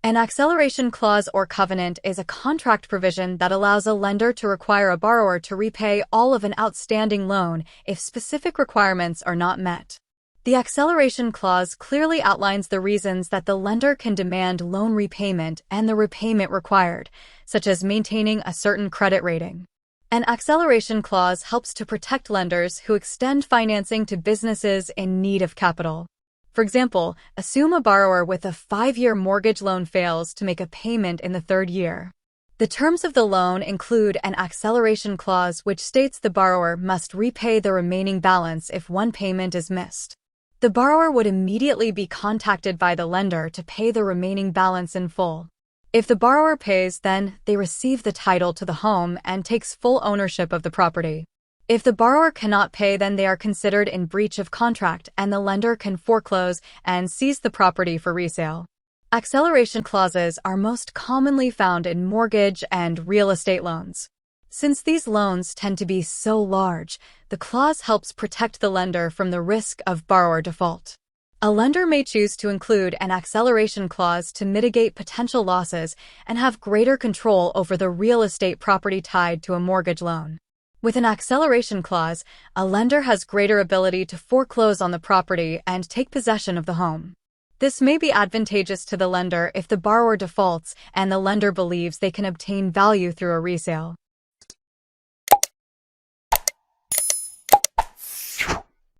An acceleration clause or covenant is a contract provision that allows a lender to require a borrower to repay all of an outstanding loan if specific requirements are not met. The acceleration clause clearly outlines the reasons that the lender can demand loan repayment and the repayment required, such as maintaining a certain credit rating. An acceleration clause helps to protect lenders who extend financing to businesses in need of capital. For example, assume a borrower with a 5-year mortgage loan fails to make a payment in the 3rd year. The terms of the loan include an acceleration clause which states the borrower must repay the remaining balance if one payment is missed. The borrower would immediately be contacted by the lender to pay the remaining balance in full. If the borrower pays, then they receive the title to the home and takes full ownership of the property. If the borrower cannot pay, then they are considered in breach of contract and the lender can foreclose and seize the property for resale. Acceleration clauses are most commonly found in mortgage and real estate loans. Since these loans tend to be so large, the clause helps protect the lender from the risk of borrower default. A lender may choose to include an acceleration clause to mitigate potential losses and have greater control over the real estate property tied to a mortgage loan. With an acceleration clause, a lender has greater ability to foreclose on the property and take possession of the home. This may be advantageous to the lender if the borrower defaults and the lender believes they can obtain value through a resale.